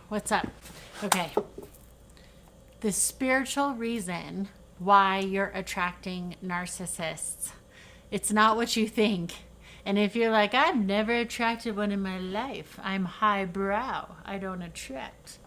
What's up? Okay. The spiritual reason why you're attracting narcissists, it's not what you think. And if you're like, I've never attracted one in my life, I'm highbrow, I don't attract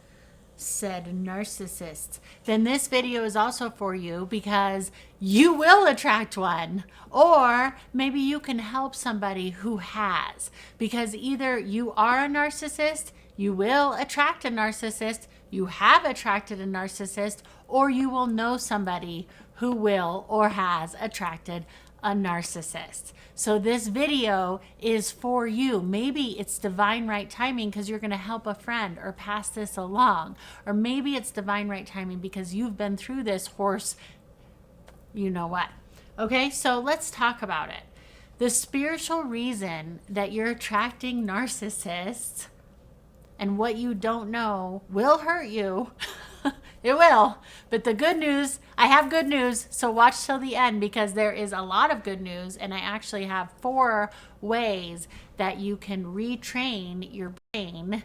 said narcissists, then this video is also for you because you will attract one, or maybe you can help somebody who has, because either you are a narcissist, you will attract a narcissist, you have attracted a narcissist, or you will know somebody who will or has attracted a narcissist. So this video is for you. Maybe it's divine right timing because you're going to help a friend or pass this along. Or maybe it's divine right timing because you've been through this horse, you know what. Okay, so let's talk about it. The spiritual reason that you're attracting narcissists and what you don't know will hurt you. It will. But the good news, I have good news. So watch till the end because there is a lot of good news. And I actually have 4 ways that you can retrain your brain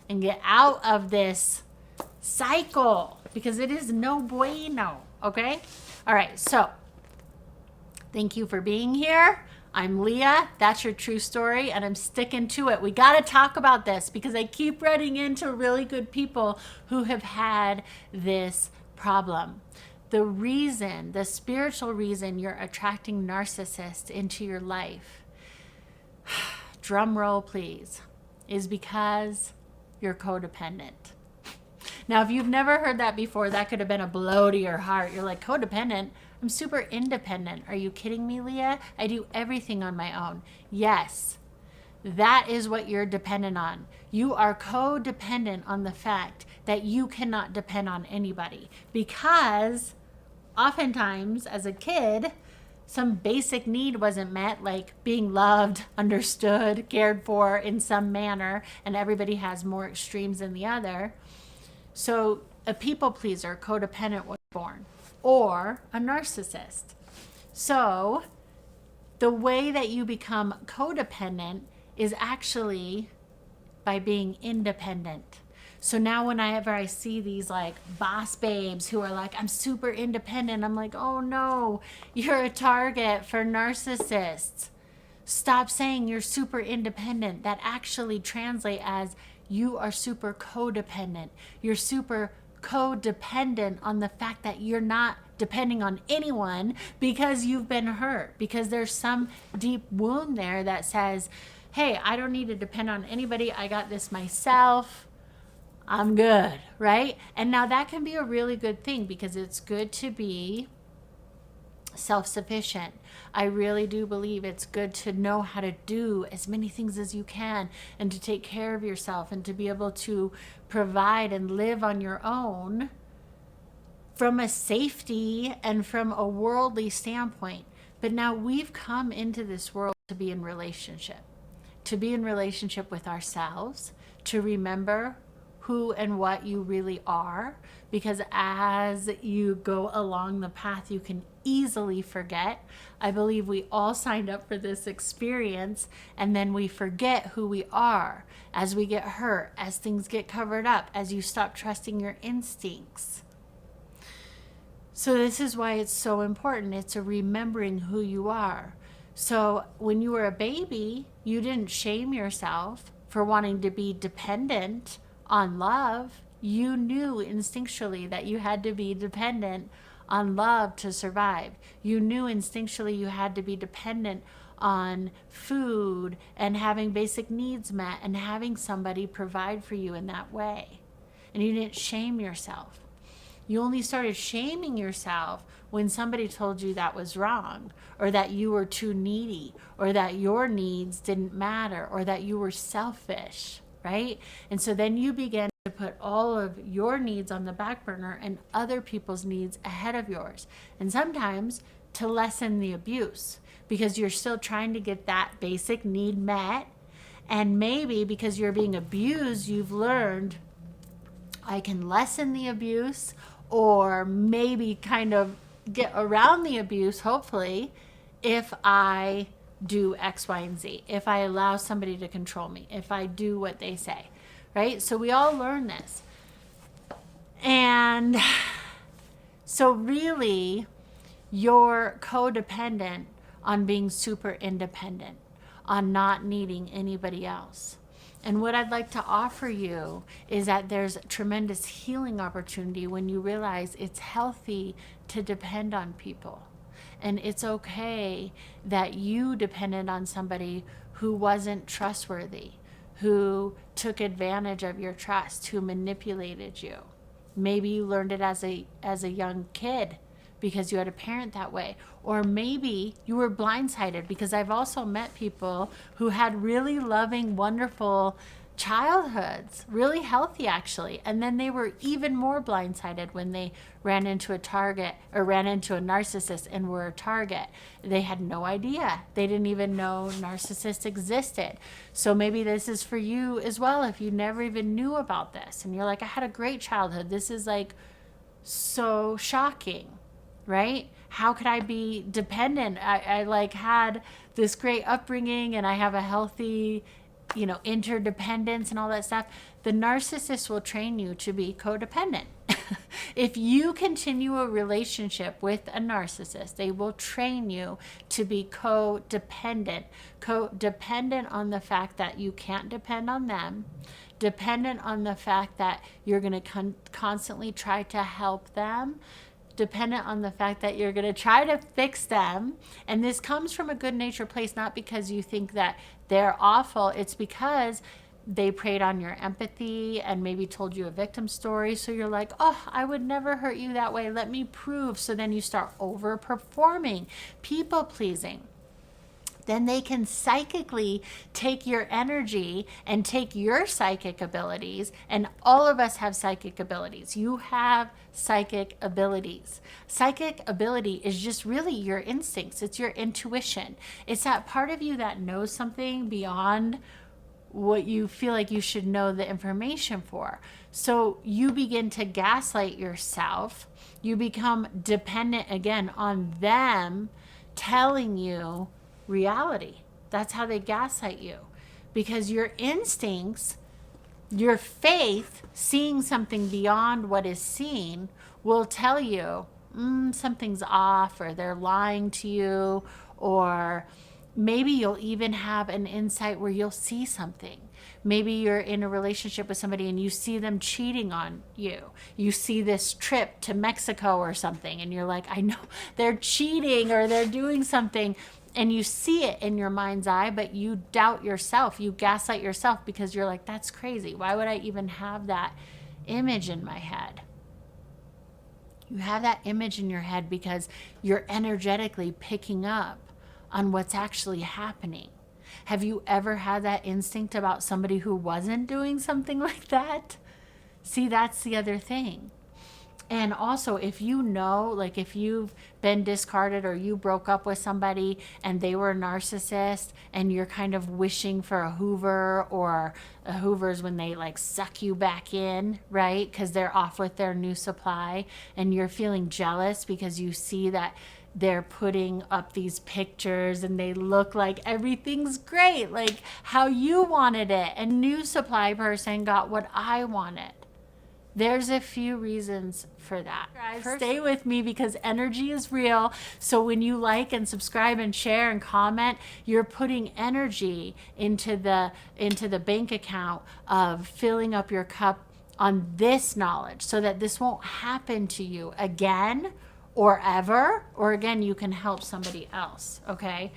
and get out of this cycle because it is no bueno. Okay? All right. So thank you for being here. I'm Leah. That's your true story, and I'm sticking to it. We got to talk about this because I keep running into really good people who have had this problem. The spiritual reason you're attracting narcissists into your life, drum roll please, is because you're codependent. Now, if you've never heard that before, that could have been a blow to your heart. You're like, codependent? I'm super independent. Are you kidding me, Leah? I do everything on my own. Yes, that is what you're dependent on. You are codependent on the fact that you cannot depend on anybody because oftentimes as a kid, some basic need wasn't met, like being loved, understood, cared for in some manner, and everybody has more extremes than the other. So a people pleaser, codependent was born, or a narcissist. So the way that you become codependent is actually by being independent. So now whenever I see these like boss babes who are like, I'm super independent, I'm like, oh no, you're a target for narcissists. Stop saying you're super independent. That actually translates as you are super codependent. You're super codependent on the fact that you're not depending on anyone because you've been hurt, because there's some deep wound there that says, hey, I don't need to depend on anybody. I got this myself. I'm good, right? And now that can be a really good thing because it's good to be self-sufficient. I really do believe it's good to know how to do as many things as you can and to take care of yourself and to be able to provide and live on your own from a safety and from a worldly standpoint. But now we've come into this world to be in relationship with ourselves, to remember who and what you really are, because as you go along the path, you can easily forget. I believe we all signed up for this experience, and then we forget who we are as we get hurt, as things get covered up, as you stop trusting your instincts. So this is why it's so important. It's a remembering who you are. So when you were a baby, you didn't shame yourself for wanting to be dependent on love. You knew instinctually that you had to be dependent on love to survive. You knew instinctually you had to be dependent on food and having basic needs met and having somebody provide for you in that way. And you didn't shame yourself. You only started shaming yourself when somebody told you that was wrong, or that you were too needy, or that your needs didn't matter, or that you were selfish, right? And so then you began to put all of your needs on the back burner and other people's needs ahead of yours. And sometimes to lessen the abuse, because you're still trying to get that basic need met. And maybe because you're being abused, you've learned I can lessen the abuse, or maybe kind of get around the abuse, hopefully, if I do X, Y, and Z, if I allow somebody to control me, if I do what they say, right? So we all learn this. And so really, you're codependent on being super independent, on not needing anybody else. And what I'd like to offer you is that there's tremendous healing opportunity when you realize it's healthy to depend on people. And it's okay that you depended on somebody who wasn't trustworthy, who took advantage of your trust, who manipulated you. Maybe you learned it as a young kid because you had a parent that way. Or maybe you were blindsided, because I've also met people who had really loving, wonderful childhoods, really healthy actually. And then they were even more blindsided when they ran into a target or ran into a narcissist and were a target. They had no idea. They didn't even know narcissists existed. So maybe this is for you as well if you never even knew about this. And you're like, I had a great childhood. This is like so shocking, right? How could I be dependent? I like had this great upbringing and I have a healthy, interdependence and all that stuff. The narcissist will train you to be codependent. If you continue a relationship with a narcissist, they will train you to be codependent. Codependent on the fact that you can't depend on them. Dependent on the fact that you're going to constantly try to help them. Dependent on the fact that you're going to try to fix them. And this comes from a good natured place, not because you think that they're awful. It's because they preyed on your empathy and maybe told you a victim story. So you're like, oh, I would never hurt you that way. Let me prove. So then you start overperforming, people pleasing. Then they can psychically take your energy and take your psychic abilities. And all of us have psychic abilities. You have psychic abilities. Psychic ability is just really your instincts. It's your intuition. It's that part of you that knows something beyond what you feel like you should know the information for. So you begin to gaslight yourself. You become dependent again on them telling you reality. That's how they gaslight you, because your instincts, your faith, seeing something beyond what is seen, will tell you something's off, or they're lying to you, or maybe you'll even have an insight where you'll see something. Maybe you're in a relationship with somebody and you see them cheating on you. You see this trip to Mexico or something, and you're like, I know they're cheating or they're doing something. And you see it in your mind's eye, but you doubt yourself. You gaslight yourself because you're like, that's crazy. Why would I even have that image in my head? You have that image in your head because you're energetically picking up on what's actually happening. Have you ever had that instinct about somebody who wasn't doing something like that? See, that's the other thing. And also, if you know, like if you've been discarded or you broke up with somebody and they were a narcissist and you're kind of wishing for a Hoover, or a Hoover's when they like suck you back in, right? Because they're off with their new supply, and you're feeling jealous because you see that they're putting up these pictures and they look like everything's great, like how you wanted it. And new supply person got what I wanted. There's a few reasons for that. Stay with me because energy is real. So when you like and subscribe and share and comment, you're putting energy into the bank account of filling up your cup on this knowledge, so that this won't happen to you again or ever, or again, you can help somebody else. Okay.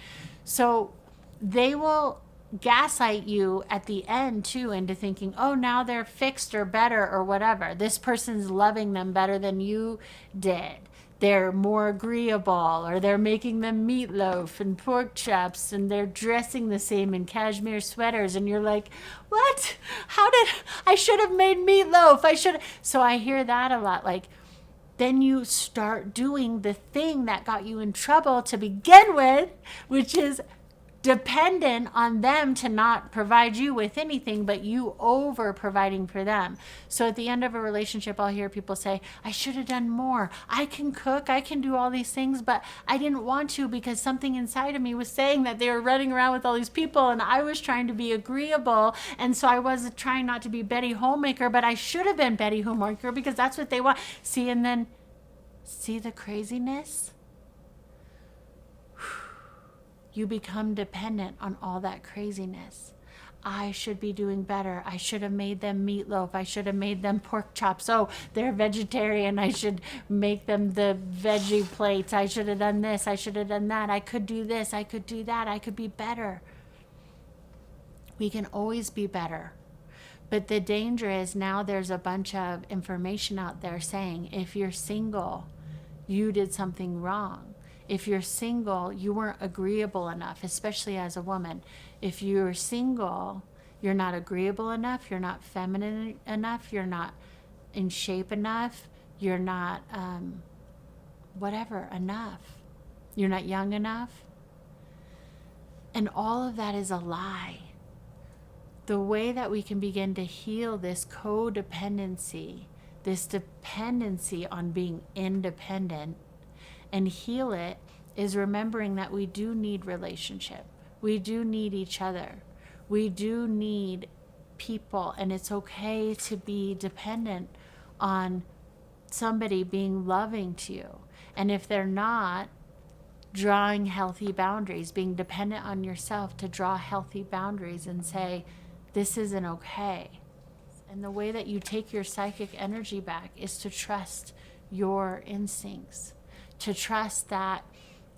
So they will gaslight you at the end too into thinking, oh, now they're fixed or better or whatever. This person's loving them better than you did. They're more agreeable, or they're making them meatloaf and pork chops, and they're dressing the same in cashmere sweaters. And you're like, what? I should have made meatloaf. So I hear that a lot. Like, then you start doing the thing that got you in trouble to begin with, which is dependent on them to not provide you with anything, but you over providing for them. So at the end of a relationship, I'll hear people say, I should have done more. I can cook, I can do all these things, but I didn't want to because something inside of me was saying that they were running around with all these people and I was trying to be agreeable. And so I was trying not to be Betty Homemaker, but I should have been Betty Homemaker because that's what they want. See, and then see the craziness? You become dependent on all that craziness. I should be doing better. I should have made them meatloaf. I should have made them pork chops. Oh, they're vegetarian. I should make them the veggie plates. I should have done this. I should have done that. I could do this. I could do that. I could be better. We can always be better. But the danger is now there's a bunch of information out there saying if you're single, you did something wrong. If you're single, you weren't agreeable enough, especially as a woman. If you're single, you're not agreeable enough, you're not feminine enough, you're not in shape enough, you're not enough. You're not young enough. And all of that is a lie. The way that we can begin to heal this codependency, this dependency on being independent, and heal it is remembering that we do need relationship. We do need each other. We do need people, and it's okay to be dependent on somebody being loving to you. And if they're not, drawing healthy boundaries, being dependent on yourself to draw healthy boundaries and say, this isn't okay. And the way that you take your psychic energy back is to trust your instincts. To trust that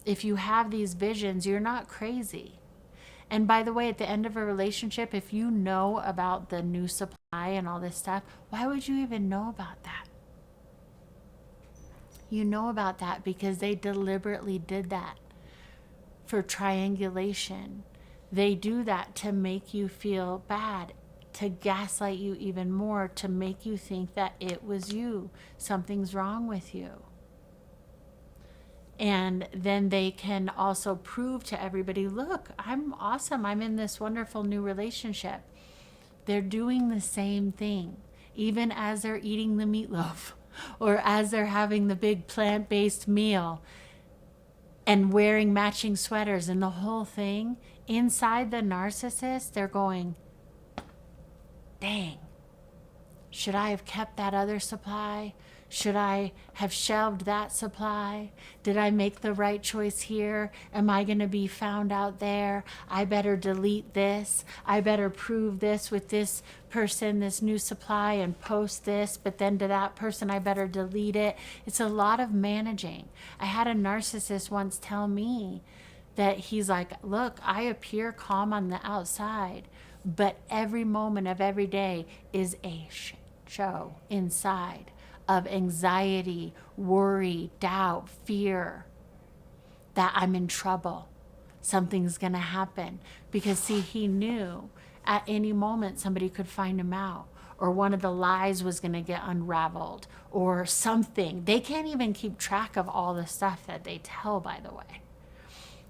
if you have these visions, you're not crazy. And by the way, at the end of a relationship, if you know about the new supply and all this stuff, why would you even know about that? You know about that because they deliberately did that for triangulation. They do that to make you feel bad, to gaslight you even more, to make you think that it was you. Something's wrong with you. And then they can also prove to everybody, look, I'm awesome. I'm in this wonderful new relationship. They're doing the same thing, even as they're eating the meatloaf or as they're having the big plant-based meal and wearing matching sweaters and the whole thing. Inside the narcissist, they're going, dang, should I have kept that other supply? Should I have shelved that supply? Did I make the right choice here? Am I going to be found out there? I better delete this. I better prove this with this person, this new supply, and post this. But then to that person, I better delete it. It's a lot of managing. I had a narcissist once tell me that he's like, look, I appear calm on the outside, but every moment of every day is a show inside of anxiety, worry, doubt, fear that I'm in trouble. Something's going to happen. Because see, he knew at any moment somebody could find him out, or one of the lies was going to get unraveled, or something. They can't even keep track of all the stuff that they tell, by the way.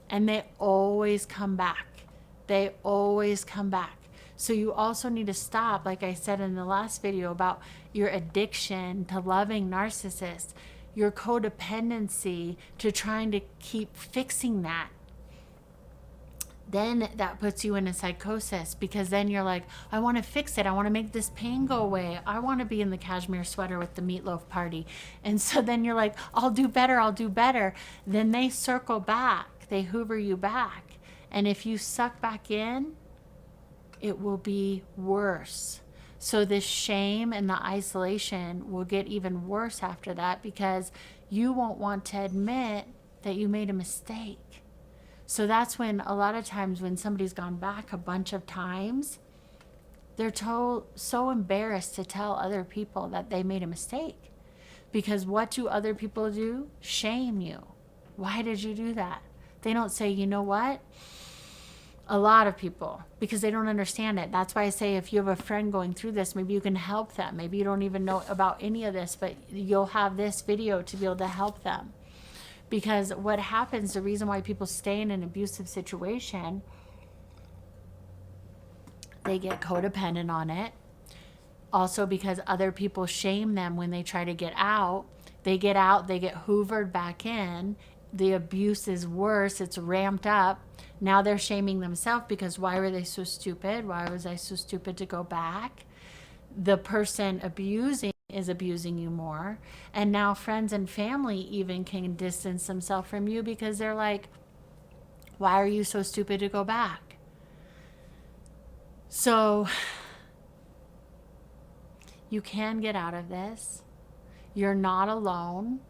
And they always come back. They always come back. So you also need to stop, like I said in the last video about your addiction to loving narcissists, your codependency to trying to keep fixing that. Then that puts you in a psychosis, because then you're like, I want to fix it. I want to make this pain go away. I want to be in the cashmere sweater with the meatloaf party. And so then you're like, I'll do better. I'll do better. Then they circle back. They hoover you back. And if you suck back in, it will be worse. So this shame and the isolation will get even worse after that, because you won't want to admit that you made a mistake. So that's when a lot of times when somebody's gone back a bunch of times, they're so embarrassed to tell other people that they made a mistake. Because what do other people do? Shame you. Why did you do that? They don't say, you know what? A lot of people, because they don't understand it. That's why I say if you have a friend going through this, maybe you can help them. Maybe you don't even know about any of this, but you'll have this video to be able to help them. Because what happens, the reason why people stay in an abusive situation They get codependent on it. Also because other people shame them when they try to get out. They get out, they get hoovered back in. The abuse is worse, it's ramped up. Now they're shaming themselves because why were they so stupid? Why was I so stupid to go back? The person abusing is abusing you more. And now friends and family even can distance themselves from you because they're like, why are you so stupid to go back? So you can get out of this. You're not alone.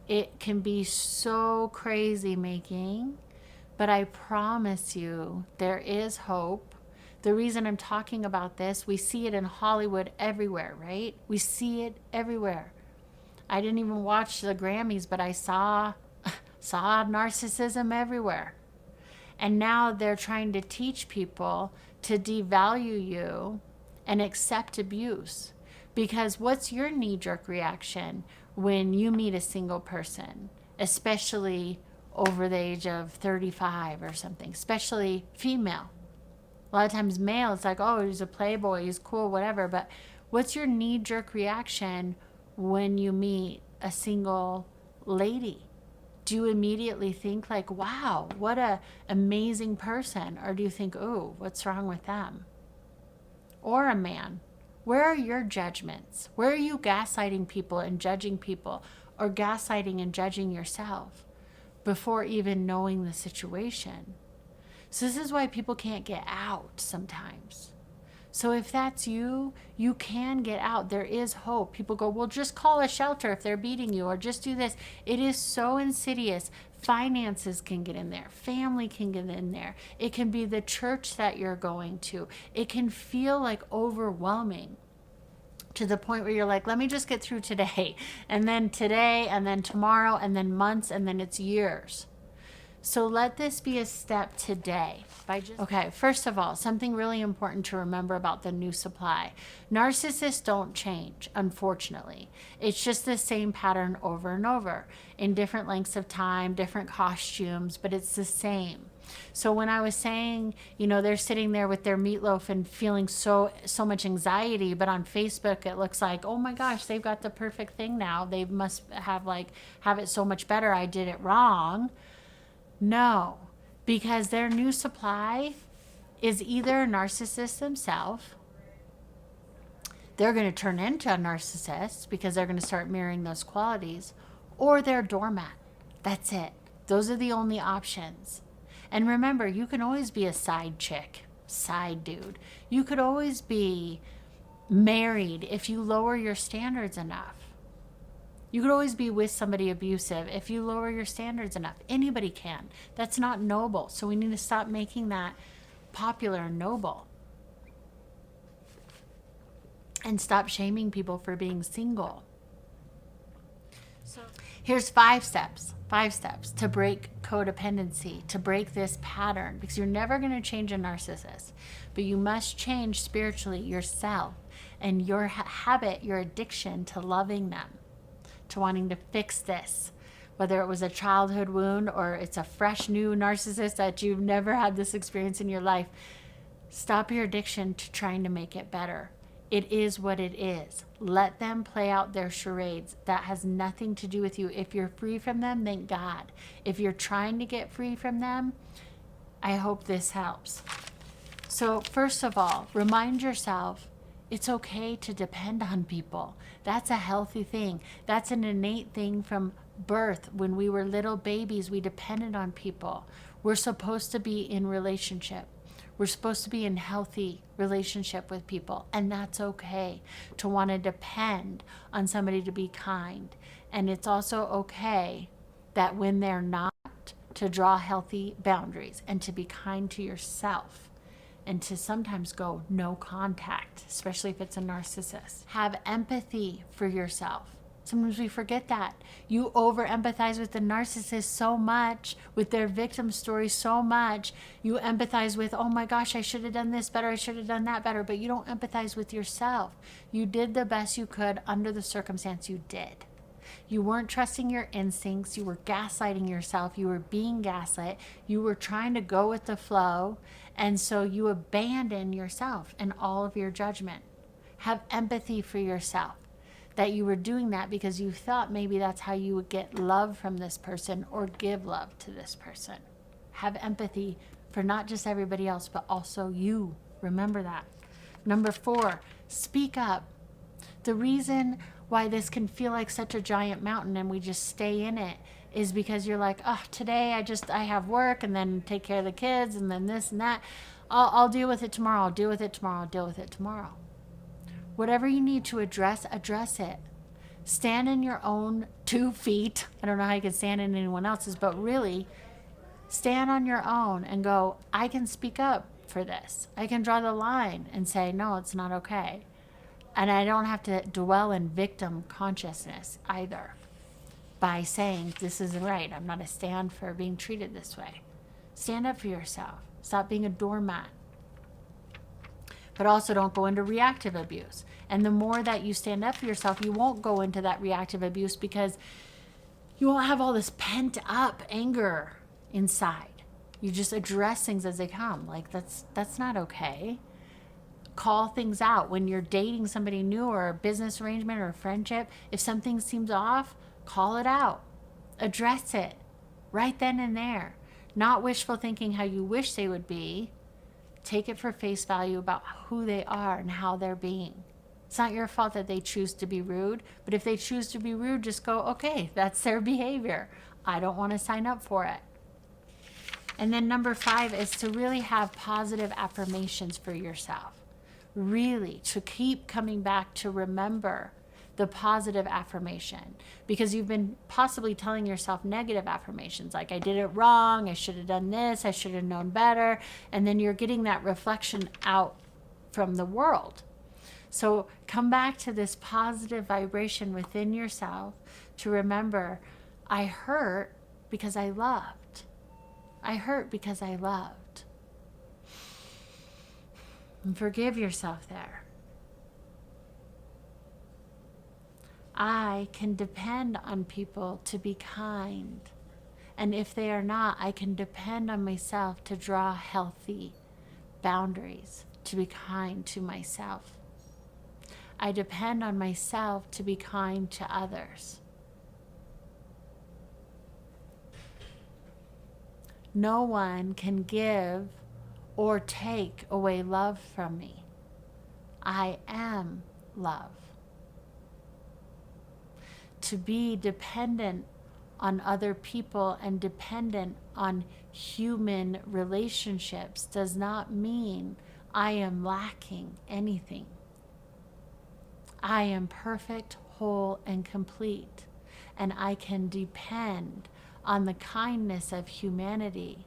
It can be so crazy making, but I promise you there is hope. The reason I'm talking about this, we see it in Hollywood everywhere, right? We see it everywhere. I didn't even watch the Grammys, but I saw narcissism everywhere. And now they're trying to teach people to devalue you and accept abuse. Because what's your knee-jerk reaction when you meet a single person, especially over the age of 35 or something, especially female? A lot of times male, it's like, oh, he's a playboy, he's cool, whatever. But what's your knee-jerk reaction when you meet a single lady? Do you immediately think like, wow, what a amazing person? Or do you think, oh, what's wrong with them? Or a man. Where are your judgments? Where are you gaslighting people and judging people, or gaslighting and judging yourself before even knowing the situation? So this is why people can't get out sometimes. So if that's you, you can get out. There is hope. People go, well, just call a shelter if they're beating you, or just do this. It is so insidious. Finances can get in there. Family can get in there. It can be the church that you're going to. It can feel like overwhelming to the point where you're like, let me just get through today, and then tomorrow, and then months, and then it's years. So let this be a step today. Okay, first of all, something really important to remember about the new supply. Narcissists don't change, unfortunately. It's just the same pattern over and over in different lengths of time, different costumes, but it's the same. So when I was saying, they're sitting there with their meatloaf and feeling so much anxiety, but on Facebook it looks like, oh my gosh, they've got the perfect thing now. They must have it so much better. I did it wrong. No, because their new supply is either a narcissist themselves. They're going to turn into a narcissist because they're going to start mirroring those qualities, or they're a doormat. That's it. Those are the only options. And remember, you can always be a side chick, side dude. You could always be married if you lower your standards enough. You could always be with somebody abusive if you lower your standards enough. Anybody can. That's not noble. So we need to stop making that popular and noble. And stop shaming people for being single. So here's 5 steps to break codependency, to break this pattern, because you're never going to change a narcissist, but you must change spiritually yourself and your habit, your addiction to loving them, to wanting to fix this, whether it was a childhood wound or it's a fresh new narcissist that you've never had this experience in your life. Stop your addiction to trying to make it better. It is what it is. Let them play out their charades. That has nothing to do with you. If you're free from them, thank God. If you're trying to get free from them, I hope this helps. So first of all, remind yourself it's okay to depend on people. That's a healthy thing. That's an innate thing from birth. When we were little babies, we depended on people. We're supposed to be in relationship. We're supposed to be in healthy relationship with people, and that's okay to want to depend on somebody to be kind. And it's also okay that when they're not, to draw healthy boundaries and to be kind to yourself, and to sometimes go no contact, especially if it's a narcissist. Have empathy for yourself. Sometimes we forget that. You over empathize with the narcissist so much, with their victim story so much. You empathize with, oh my gosh, I should have done this better, I should have done that better, but you don't empathize with yourself. You did the best you could under the circumstance you did. You weren't trusting your instincts. You were gaslighting yourself. You were being gaslit. You were trying to go with the flow, And so you abandon yourself and all of your judgment. Have empathy for yourself, that you were doing that because you thought maybe that's how you would get love from this person or give love to this person. Have empathy for not just everybody else, but also you. Remember that. Number 4, speak up. The reason why this can feel like such a giant mountain and we just stay in it is because you're like, oh, today I have work and then take care of the kids and then this and that. I'll deal with it tomorrow. I'll deal with it tomorrow. I'll deal with it tomorrow. Whatever you need to address it. Stand in your own 2 feet. I don't know how you can stand in anyone else's, but really stand on your own and go, I can speak up for this. I can draw the line and say, no, it's not okay. And I don't have to dwell in victim consciousness either by saying this isn't right. I'm not a stand for being treated this way. Stand up for yourself. Stop being a doormat. But also don't go into reactive abuse. And the more that you stand up for yourself, you won't go into that reactive abuse because you won't have all this pent up anger inside. You just address things as they come. Like that's not okay. Call things out. When you're dating somebody new or a business arrangement or a friendship, if something seems off, call it out. Address it right then and there. Not wishful thinking how you wish they would be. Take it for face value about who they are and how they're being. It's not your fault that they choose to be rude, but if they choose to be rude, just go, okay, that's their behavior. I don't want to sign up for it. And then number 5 is to really have positive affirmations for yourself. Really, to keep coming back to remember the positive affirmation, because you've been possibly telling yourself negative affirmations like I did it wrong, I should have done this, I should have known better, and then you're getting that reflection out from the world. So come back to this positive vibration within yourself to remember, I hurt because I loved. I hurt because I loved. And forgive yourself there. I can depend on people to be kind. And if they are not, I can depend on myself to draw healthy boundaries, to be kind to myself. I depend on myself to be kind to others. No one can give or take away love from me. I am love. To be dependent on other people and dependent on human relationships does not mean I am lacking anything. I am perfect, whole, and complete, and I can depend on the kindness of humanity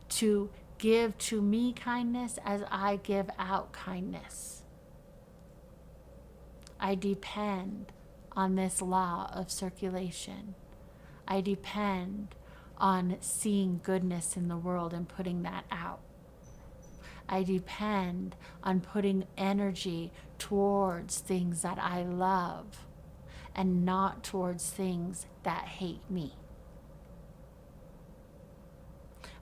to give to me kindness as I give out kindness. I depend on this law of circulation. I depend on seeing goodness in the world and putting that out. I depend on putting energy towards things that I love and not towards things that hate me.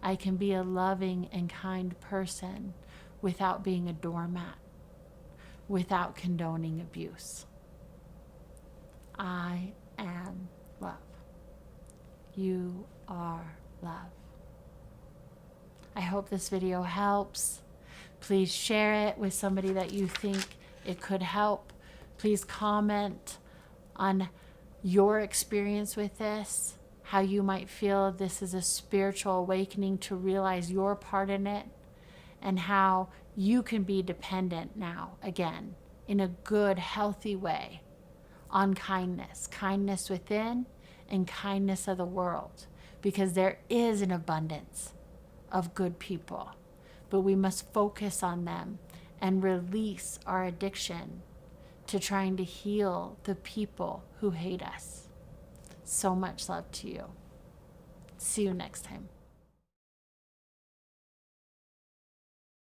I can be a loving and kind person without being a doormat, without condoning abuse. I am love. You are love. I hope this video helps. Please share it with somebody that you think it could help. Please comment on your experience with this, how you might feel this is a spiritual awakening to realize your part in it, and how you can be dependent now, again, in a good, healthy way on kindness, kindness within and kindness of the world, because there is an abundance of good people, but we must focus on them and release our addiction to trying to heal the people who hate us. So much love to you. See you next time.